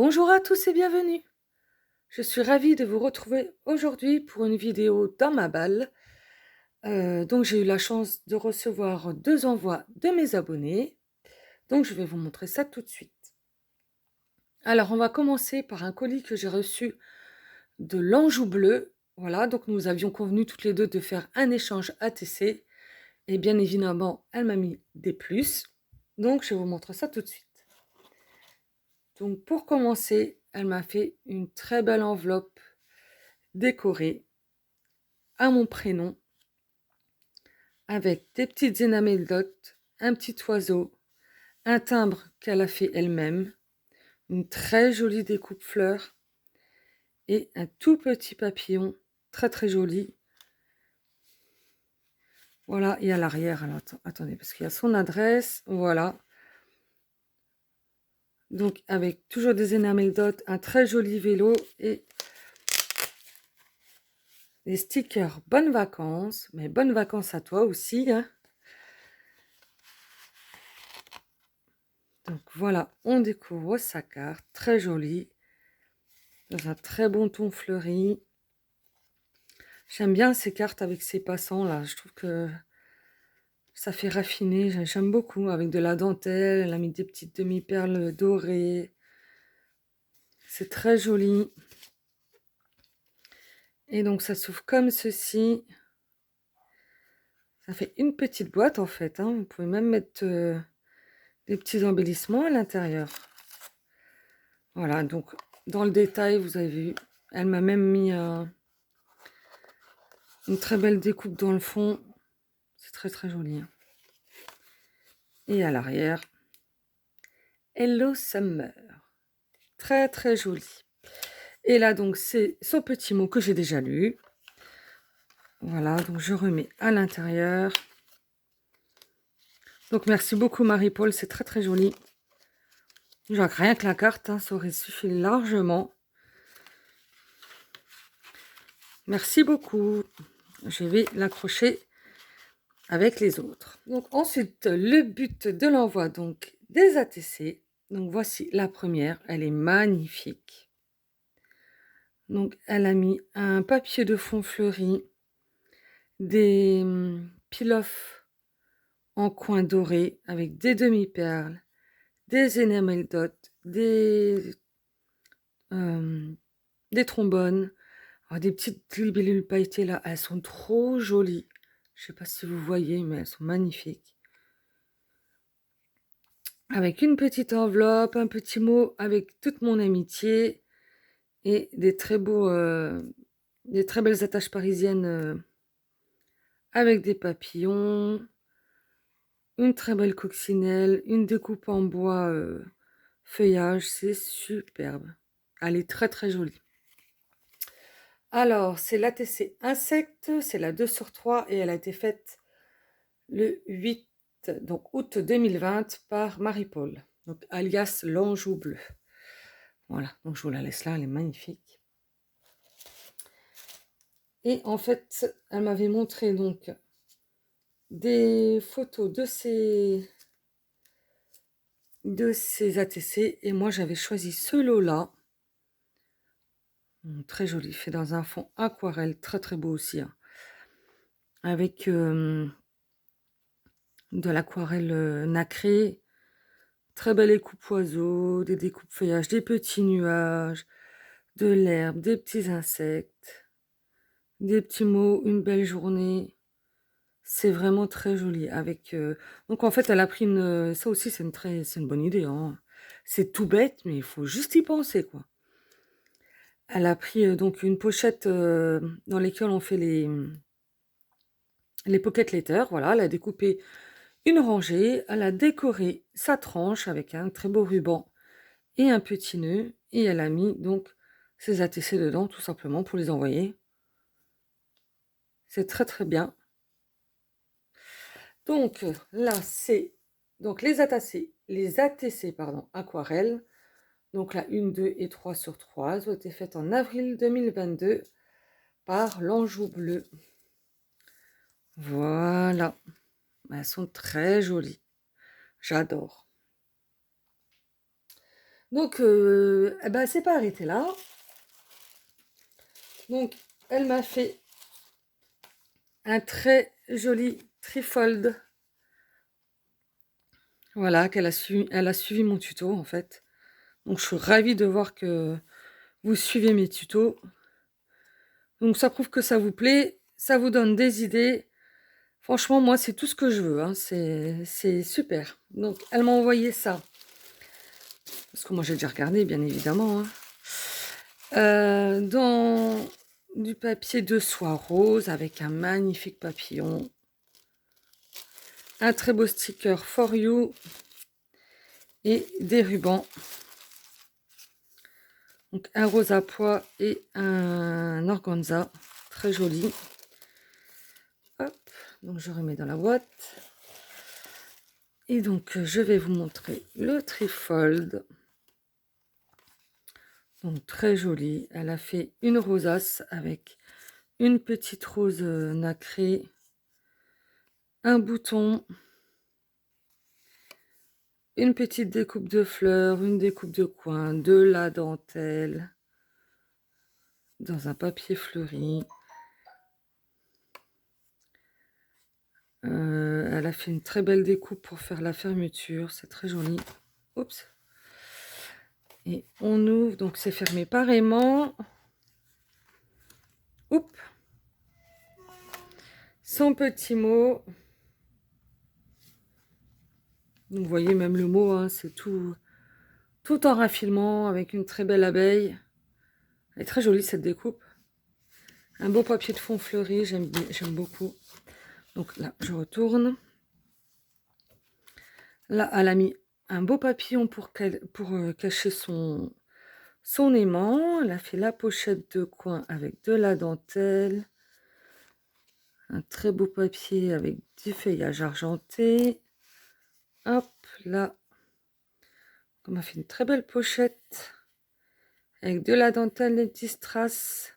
Bonjour à tous et bienvenue. Je suis ravie de vous retrouver aujourd'hui pour une vidéo dans ma balle. Donc j'ai eu la chance de recevoir 2 envois de mes abonnés. Donc je vais vous montrer ça tout de suite. Alors on va commencer par un colis que j'ai reçu de l'Anjou Bleu. Voilà, donc nous avions convenu toutes les 2 de faire un échange ATC et bien évidemment, elle m'a mis des plus. Donc je vais vous montrer ça tout de suite. Donc pour commencer, elle m'a fait une très belle enveloppe décorée à mon prénom, avec des petites énameldotes, un petit oiseau, un timbre qu'elle a fait elle-même, une très jolie découpe fleurs et un tout petit papillon très très joli. Voilà, et à l'arrière, alors attendez, parce qu'il y a son adresse, voilà. Donc avec toujours des énameldotes, un très joli vélo et des stickers bonnes vacances, mais bonnes vacances à toi aussi, hein. Donc voilà, on découvre sa carte, très jolie, dans un très bon ton fleuri. J'aime bien ces cartes avec ces passants là, je trouve que ça fait raffiner, j'aime beaucoup, avec de la dentelle, elle a mis des petites demi-perles dorées. C'est très joli. Et donc ça s'ouvre comme ceci. Ça fait une petite boîte en fait, hein. Vous pouvez même mettre des petits embellissements à l'intérieur. Voilà, donc dans le détail, vous avez vu, elle m'a même mis une très belle découpe dans le fond. C'est très très joli, hein. Et à l'arrière, Hello Summer. Très très joli. Et là donc c'est son petit mot que j'ai déjà lu. Voilà, donc je remets à l'intérieur. Donc merci beaucoup Marie-Paul, c'est très très joli. Genre rien que la carte, hein, ça aurait suffi largement. Merci beaucoup. Je vais l'accrocher avec les autres. Donc ensuite, le but de l'envoi donc des ATC. Donc voici la première, elle est magnifique. Donc elle a mis un papier de fond fleuri, des peel-off en coin doré avec des demi-perles, des énameldotes, des trombones, des petites libellules pailletées là, elles sont trop jolies. Je sais pas si vous voyez, mais elles sont magnifiques. Avec une petite enveloppe, un petit mot avec toute mon amitié et des très belles attaches parisiennes avec des papillons, une très belle coccinelle, une découpe en bois feuillage, c'est superbe. Elle est très très jolie. Alors, c'est l'ATC Insectes, c'est la 2 sur 3 et elle a été faite le 8, donc août 2020 par Marie-Paul, donc alias l'Anjou Bleu. Voilà, donc je vous la laisse là, elle est magnifique. Et en fait, elle m'avait montré donc des photos de ces ATC et moi j'avais choisi ce lot-là. Très joli, fait dans un fond aquarelle, très très beau aussi, hein. Avec de l'aquarelle nacrée, très belle découpe oiseau, des découpes feuillages, des petits nuages, de l'herbe, des petits insectes, des petits mots, une belle journée. C'est vraiment très joli. Avec donc en fait, elle a pris une. Ça aussi, c'est une bonne idée, hein. C'est tout bête, mais il faut juste y penser, quoi. Elle a pris donc une pochette dans lesquelles on fait les pocket letters. Voilà, elle a découpé une rangée, elle a décoré sa tranche avec un très beau ruban et un petit nœud, et elle a mis donc ses ATC dedans, tout simplement, pour les envoyer. C'est très très bien. Donc là, c'est donc les ATC pardon, aquarelles. Donc la 1, 2 et 3 sur 3 ont été faites en avril 2022 par l'Anjou Bleu. Voilà. Elles sont très jolies. J'adore. Donc, eh ben, elle s'est pas arrêtée là. Donc, elle m'a fait un très joli trifold. Voilà, elle a suivi mon tuto en fait. Donc, je suis ravie de voir que vous suivez mes tutos. Donc, ça prouve que ça vous plaît, ça vous donne des idées. Franchement, moi, c'est tout ce que je veux, hein. C'est super. Donc, elle m'a envoyé ça. Parce que moi, j'ai déjà regardé, bien évidemment, hein. Dans du papier de soie rose avec un magnifique papillon. Un très beau sticker for you. Et des rubans. Donc, un rose à pois et un organza. Très joli. Hop, donc je remets dans la boîte. Et donc, je vais vous montrer le trifold. Donc, très joli. Elle a fait une rosace avec une petite rose nacrée, un bouton, une petite découpe de fleurs, une découpe de coin, de la dentelle, dans un papier fleuri. Elle a fait une très belle découpe pour faire la fermeture. C'est très joli. Oups. Et on ouvre. Donc, c'est fermé pareillement. Oups. Son petit mot. Donc, vous voyez même le mot, hein, c'est tout en raffilement avec une très belle abeille. Elle est très jolie cette découpe. Un beau papier de fond fleuri, j'aime beaucoup. Donc là, je retourne. Là, elle a mis un beau papillon pour cacher son aimant. Elle a fait la pochette de coin avec de la dentelle. Un très beau papier avec du feuillage argenté. Hop, là. On m'a fait une très belle pochette avec de la dentelle et des strass.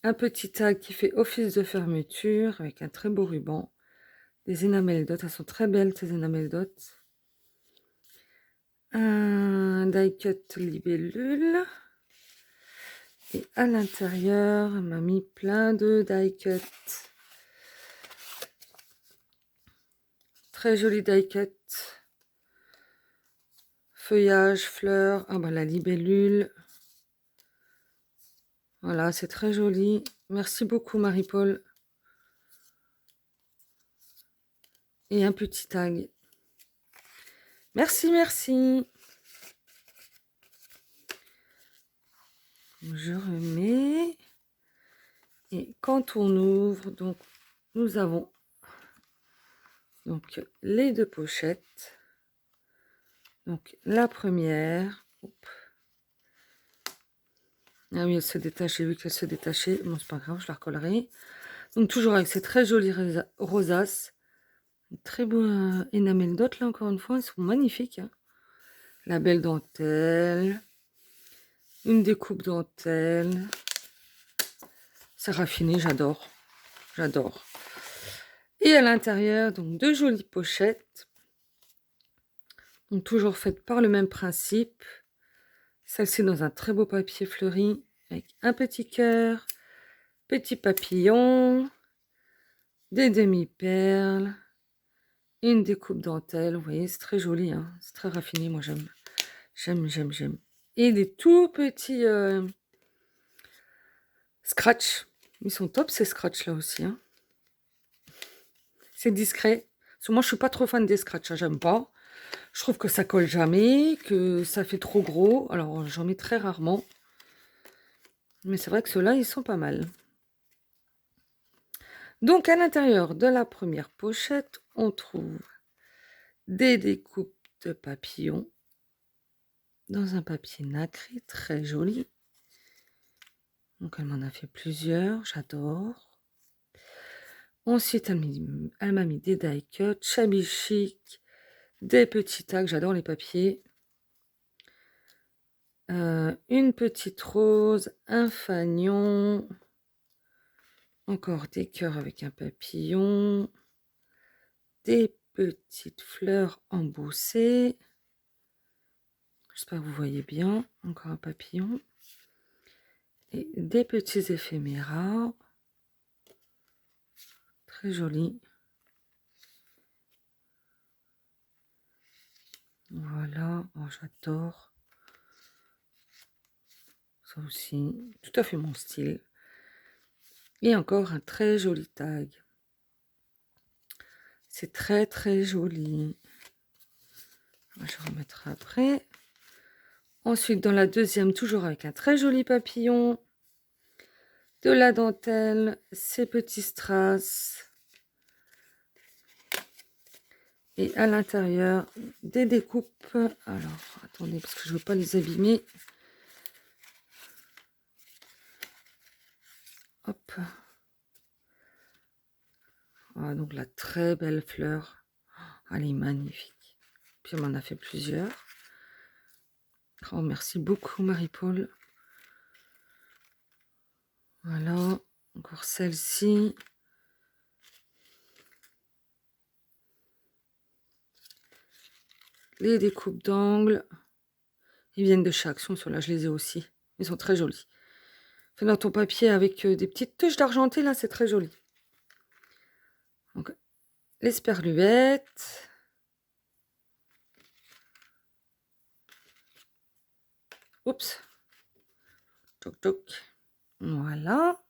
Un petit tag qui fait office de fermeture avec un très beau ruban. Des enamel dots, elles sont très belles ces enamel dots. Un die cut libellule. Et à l'intérieur, elle m'a mis plein de die cut. Très joli die cut. Feuillage, fleurs, ah bah la libellule. Voilà, c'est très joli. Merci beaucoup Marie-Paul. Et un petit tag. Merci, merci. Je remets. Et quand on ouvre, donc nous avons donc les deux pochettes. Donc la première. Hop. Ah oui, elle se détache, j'ai vu qu'elle se détachait. Bon, c'est pas grave, je la recollerai. Donc toujours avec ces très jolies rosaces. Très beau enamel dot là, encore une fois, elles sont magnifiques, hein. La belle dentelle. Une découpe dentelle. C'est raffiné, j'adore. J'adore. Et à l'intérieur, donc deux jolies pochettes. Donc toujours faites par le même principe. Celle-ci dans un très beau papier fleuri avec un petit cœur, petit papillon, des demi-perles, une découpe dentelle. Vous voyez, c'est très joli, hein. C'est très raffiné, moi j'aime. J'aime. Et des tout petits scratch. Ils sont top ces scratch là aussi, hein. C'est discret. Parce que moi je suis pas trop fan des scratch, hein, j'aime pas. Je trouve que ça colle jamais, que ça fait trop gros. Alors j'en mets très rarement. Mais c'est vrai que ceux-là, ils sont pas mal. Donc à l'intérieur de la première pochette, on trouve des découpes de papillons dans un papier nacré très joli. Donc elle m'en a fait plusieurs, j'adore. Ensuite, elle m'a mis des die cut, shabby chic, des petits tags, j'adore les papiers. Une petite rose, un fanion, encore des cœurs avec un papillon, des petites fleurs emboussées. J'espère que vous voyez bien. Encore un papillon. Et des petits éphéméras. Très jolis. Voilà. Oh, j'adore. Ça aussi. Tout à fait mon style. Et encore un très joli tag. C'est très très joli. Je remettrai après. Ensuite, dans la deuxième, toujours avec un très joli papillon. De la dentelle, ces petits strass. Et à l'intérieur, des découpes. Alors, attendez, parce que je ne veux pas les abîmer. Hop. Ah, donc la très belle fleur. Elle est magnifique. Puis on m'en a fait plusieurs. Oh, merci beaucoup Marie-Paul. Voilà, encore celle-ci. Les découpes d'angles. Ils viennent de chez Action, ceux-là je les ai aussi. Ils sont très jolis. Fait dans ton papier avec des petites touches d'argenté, là c'est très joli. Donc, les sperluettes. Oups. Toc toc. Voilà.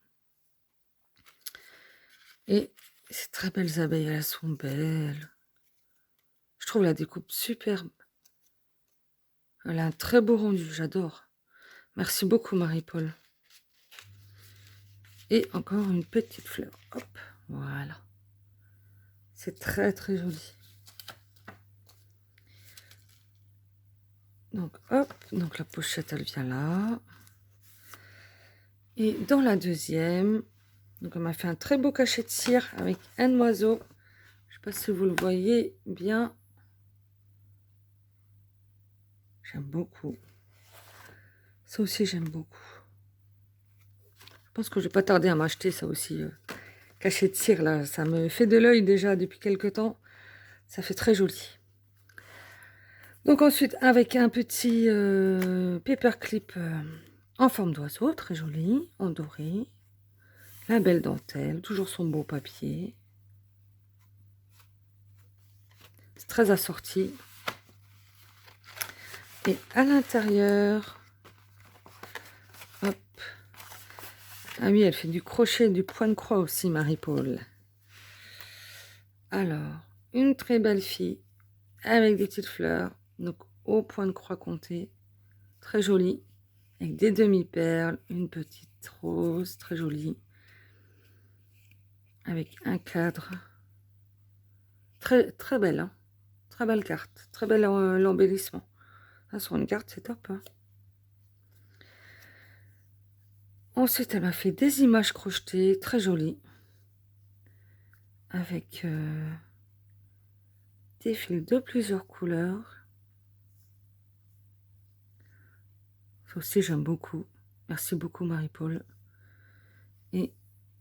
Et ces très belles abeilles, elles sont belles. Je trouve la découpe superbe. Elle a un très beau rendu, j'adore. Merci beaucoup Marie-Paul. Et encore une petite fleur. Hop, voilà. C'est très très joli. Donc hop, donc la pochette elle vient là. Et dans la deuxième, donc on m'a fait un très beau cachet de cire avec un oiseau. Je sais pas si vous le voyez bien. J'aime beaucoup. Ça aussi j'aime beaucoup. Je pense que je vais pas tarder à m'acheter ça aussi. Cachet de cire là, ça me fait de l'œil déjà depuis quelques temps. Ça fait très joli. Donc ensuite avec un petit paperclip en forme d'oiseau, très joli, en doré. La belle dentelle, toujours son beau papier. C'est très assorti. Et à l'intérieur, hop. Ah oui, elle fait du crochet, du point de croix aussi, Marie-Paul. Alors, une très belle fille avec des petites fleurs, donc au point de croix compté, très jolie, avec des demi-perles, une petite rose, très jolie, avec un cadre, très très belle, hein, très belle carte, très bel l'embellissement. Ah, sur une carte, c'est top. Hein. Ensuite, elle m'a fait des images crochetées, très jolies, avec des fils de plusieurs couleurs. Ça aussi, j'aime beaucoup. Merci beaucoup, Marie-Paul. Et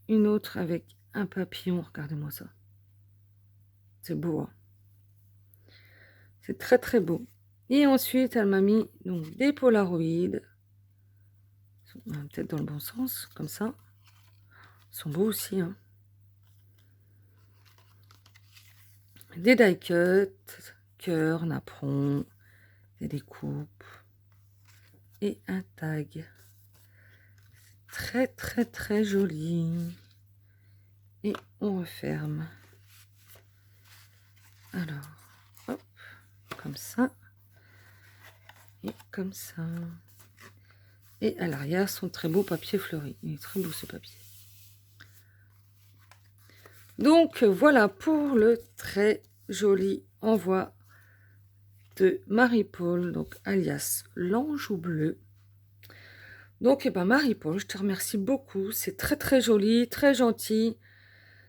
une autre avec un papillon. Regardez-moi ça. C'est beau. Hein, c'est très, très beau. Et ensuite, elle m'a mis donc, des polaroïdes. Peut-être dans le bon sens, comme ça. Ils sont beaux aussi. Hein. Des die-cuts, cœur, napperon, des découpes. Et un tag. Très, très, très joli. Et on referme. Alors, hop, comme ça. Et comme ça. Et à l'arrière, son très beau papier fleuri. Il est très beau ce papier. Donc, voilà pour le très joli envoi de Marie-Paul, donc alias l'Anjou Bleu. Donc, Marie-Paul, je te remercie beaucoup. C'est très, très joli, très gentil.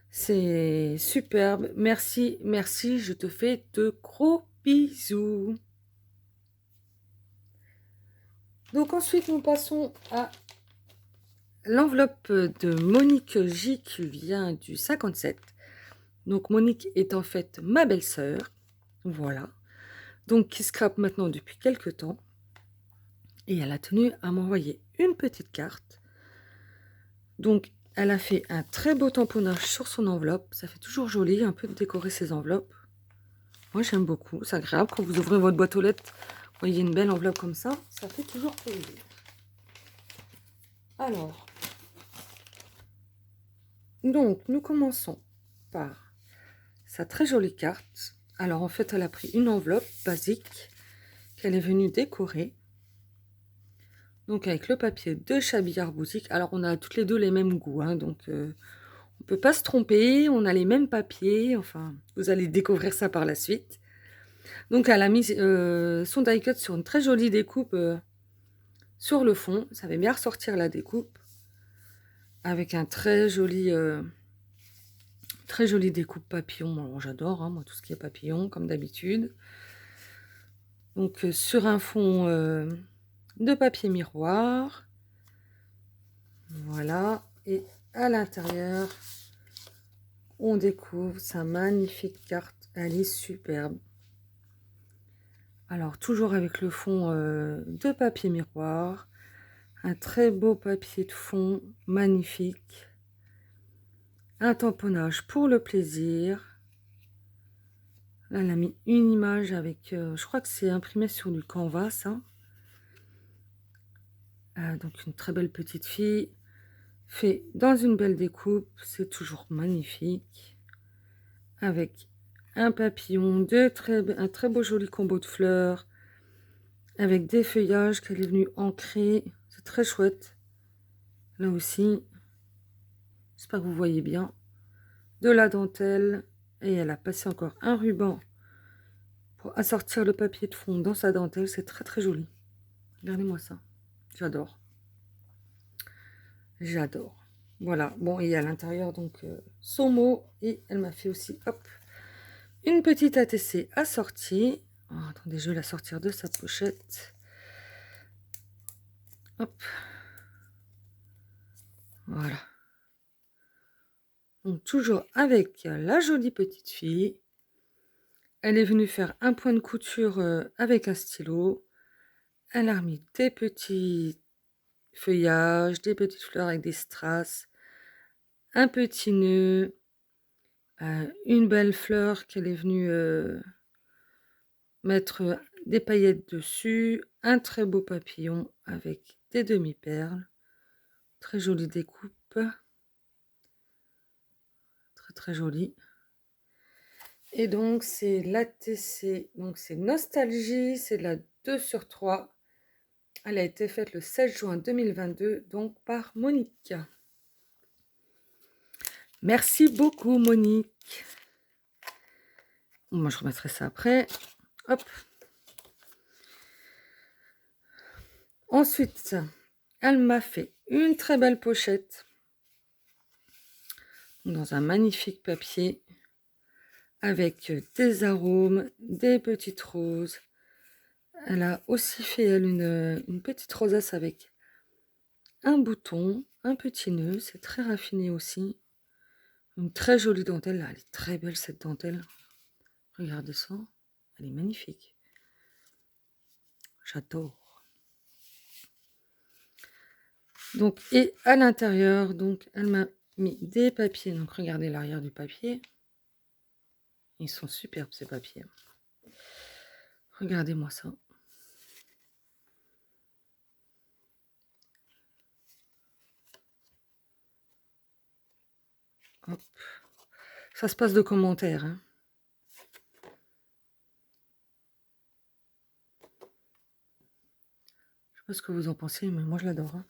C'est superbe. Merci, merci. Je te fais de gros bisous. Donc, ensuite, nous passons à l'enveloppe de Monique J qui vient du 57. Donc, Monique est en fait ma belle-sœur. Voilà. Donc, qui scrape maintenant depuis quelques temps. Et elle a tenu à m'envoyer une petite carte. Donc, elle a fait un très beau tamponnage sur son enveloppe. Ça fait toujours joli, un peu de décorer ses enveloppes. Moi, j'aime beaucoup. C'est agréable quand vous ouvrez votre boîte aux lettres. Vous voyez une belle enveloppe comme ça fait toujours plaisir. Alors, donc, nous commençons par sa très jolie carte. Alors, en fait, elle a pris une enveloppe basique qu'elle est venue décorer. Donc, avec le papier de Chabillard Boutique. Alors, on a toutes les deux les mêmes goûts, hein, donc on ne peut pas se tromper. On a les mêmes papiers. Enfin, vous allez découvrir ça par la suite. Donc, elle a mis son die cut sur une très jolie découpe sur le fond. Ça va bien ressortir la découpe. Avec un très joli découpe papillon. Alors, j'adore, hein, moi, tout ce qui est papillon, comme d'habitude. Donc, sur un fond de papier miroir. Voilà. Et à l'intérieur, on découvre sa magnifique carte. Elle est superbe. Alors, toujours avec le fond de papier miroir. Un très beau papier de fond, magnifique. Un tamponnage pour le plaisir. Là, elle a mis une image avec... je crois que c'est imprimé sur du canvas, hein. Donc, une très belle petite fille. Fait dans une belle découpe. C'est toujours magnifique. Avec un papillon, un très beau joli combo de fleurs. Avec des feuillages qu'elle est venue ancrer. C'est très chouette. Là aussi, j'espère que vous voyez bien. De la dentelle. Et elle a passé encore un ruban pour assortir le papier de fond dans sa dentelle. C'est très très joli. Regardez-moi ça. J'adore. J'adore. Voilà. Bon, et à l'intérieur, donc, son mot. Et elle m'a fait aussi, hop, une petite ATC assortie. Oh, attendez, je vais la sortir de sa pochette. Hop. Voilà. Donc, toujours avec la jolie petite fille. Elle est venue faire un point de couture avec un stylo. Elle a remis des petits feuillages, des petites fleurs avec des strass, un petit nœud, une belle fleur qu'elle est venue mettre des paillettes dessus, un très beau papillon avec des demi-perles. Très jolie découpe. Très très jolie. Et donc c'est l'ATC, donc c'est Nostalgie, c'est la 2/3. Elle a été faite le 16 juin 2022, donc par Monique. Merci beaucoup Monique. Moi je remettrai ça après. Hop. Ensuite, elle m'a fait une très belle pochette dans un magnifique papier avec des arômes, des petites roses. Elle a aussi fait elle une petite rosace avec un bouton, un petit nœud. C'est très raffiné aussi. Une très jolie dentelle. Elle est très belle cette dentelle. Regardez ça. Elle est magnifique. J'adore. Donc, et à l'intérieur, donc, elle m'a mis des papiers. Donc, regardez l'arrière du papier. Ils sont superbes, ces papiers. Regardez-moi ça. Hop. Ça se passe de commentaires, hein. Je sais pas ce que vous en pensez, mais moi, je l'adore, hein.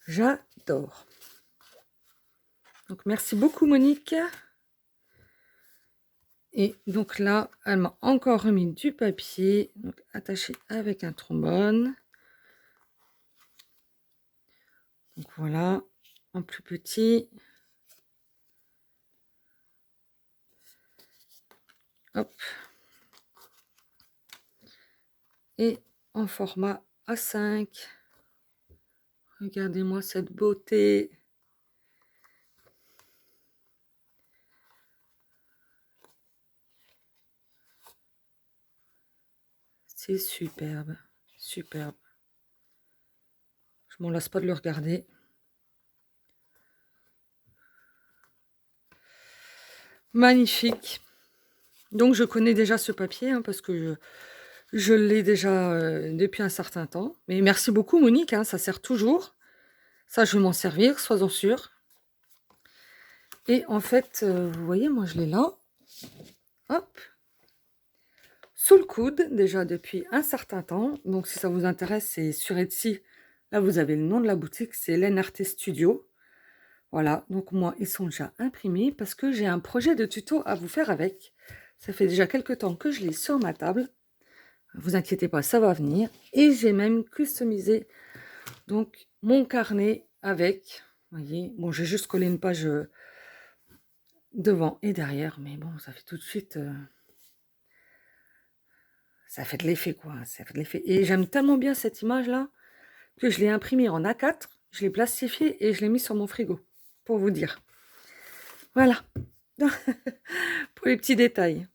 J'adore. Donc, merci beaucoup, Monique. Et donc là, elle m'a encore remis du papier, donc attaché avec un trombone. Donc voilà, en plus petit. Hop. Et en format A5. Regardez-moi cette beauté. C'est superbe, superbe. Je m'en lasse pas de le regarder. Magnifique. Donc je connais déjà ce papier hein, parce que je l'ai déjà depuis un certain temps. Mais merci beaucoup Monique, hein, ça sert toujours. Ça, je vais m'en servir, sois-en sûre. Et en fait, vous voyez, moi je l'ai là. Hop. Sous le coude, déjà depuis un certain temps. Donc si ça vous intéresse, c'est sur Etsy. Là, vous avez le nom de la boutique, c'est l'NRT Studio. Voilà, donc moi, ils sont déjà imprimés parce que j'ai un projet de tuto à vous faire avec. Ça fait déjà quelques temps que je l'ai sur ma table. Vous inquiétez pas, ça va venir. Et j'ai même customisé donc mon carnet avec. Vous voyez, bon, j'ai juste collé une page devant et derrière, mais bon, ça fait tout de suite. Ça fait de l'effet, quoi. Ça fait de l'effet. Et j'aime tellement bien cette image-là que je l'ai imprimée en A4, je l'ai plastifiée et je l'ai mis sur mon frigo, pour vous dire. Voilà. Pour les petits détails.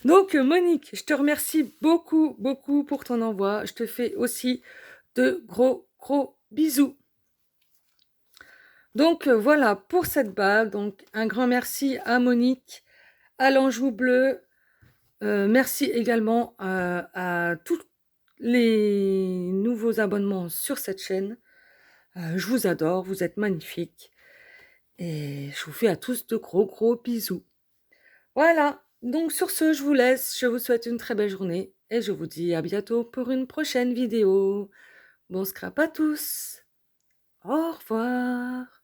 Donc, Monique, je te remercie beaucoup, beaucoup pour ton envoi. Je te fais aussi de gros, gros bisous. Donc, voilà pour cette balle. Donc, un grand merci à Monique, à l'Anjou Bleu. Merci également à tous les nouveaux abonnements sur cette chaîne. Je vous adore, vous êtes magnifiques. Et je vous fais à tous de gros, gros bisous. Voilà, donc sur ce, je vous laisse. Je vous souhaite une très belle journée. Et je vous dis à bientôt pour une prochaine vidéo. Bon scrap à tous. Au revoir.